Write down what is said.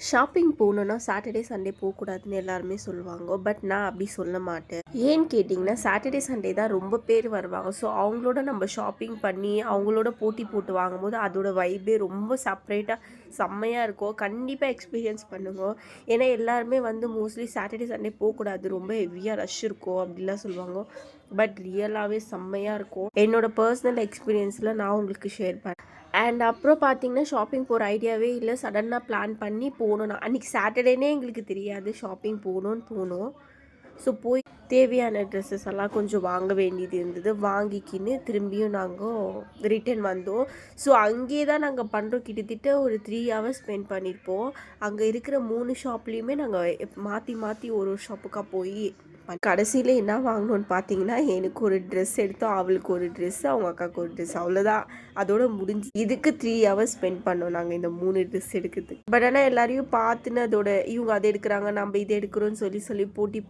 Shopping போகணுன்னா Saturday Sunday போகக்கூடாதுன்னு எல்லாருமே சொல்லுவாங்க. பட் நான் அப்படி சொல்ல மாட்டேன். ஏன்னு கேட்டிங்கன்னா, சாட்டர்டே சண்டே தான் ரொம்ப பேர் வருவாங்க. ஸோ அவங்களோட நம்ம ஷாப்பிங் பண்ணி அவங்களோட போட்டி போட்டு வாங்கும்போது அதோட வைபே ரொம்ப செப்பரேட்டாக செம்மையாக இருக்கும். கண்டிப்பாக எக்ஸ்பீரியன்ஸ் பண்ணுங்க. ஏன்னா எல்லாருமே வந்து மோஸ்ட்லி சாட்டர்டே சண்டே போகக்கூடாது, ரொம்ப ஹெவியாக ரஷ் இருக்கும் அப்படிலாம் சொல்லுவாங்க. பட் ரியலாகவே செம்மையாக இருக்கும். என்னோடய பர்சனல் எக்ஸ்பீரியன்ஸில் நான் உங்களுக்கு ஷேர் பண்ணேன். அண்ட் அப்புறம் பார்த்தீங்கன்னா, ஷாப்பிங் போகிற ஐடியாவே இல்லை. சடனாக பிளான் பண்ணி போனோம். அன்றைக்கி சாட்டர்டேனே எங்களுக்கு தெரியாது ஷாப்பிங் போகணுன்னு போனோம். ஸோ போய் தேவையான ட்ரெஸ்ஸஸ் எல்லாம் கொஞ்சம் வாங்க வேண்டியது இருந்தது. வாங்கிக்கின்னு திரும்பியும் நாங்கள் ரிட்டன் வந்தோம். ஸோ அங்கேயே தான் நாங்கள் பண்ணுறோம். கிட்டத்தட்ட ஒரு 3 ஹவர்ஸ் ஸ்பெண்ட் பண்ணியிருப்போம். அங்கே இருக்கிற 3 ஷாப்லேயுமே நாங்கள் மாற்றி மாற்றி ஒரு ஷாப்புக்காக போய் கடைசியில் என்ன வாங்கணும்னு பார்த்தீங்கன்னா, எனக்கு ஒரு ட்ரெஸ் எடுத்தோம், அவளுக்கு ஒரு ட்ரெஸ்ஸு, அவங்க அக்காவுக்கு ஒரு ட்ரெஸ், அவ்வளோதான். அதோட முடிஞ்சு. இதுக்கு 3 ஹவர்ஸ் ஸ்பெண்ட் பண்ணோம் நாங்கள் இந்த 3 ட்ரெஸ் எடுக்கிறதுக்கு. பட் ஆனால் எல்லாரையும் பார்த்துன்னு அதோட இவங்க அதை எடுக்கிறாங்க, நம்ம இதை எடுக்கிறோன்னு சொல்லி போட்டி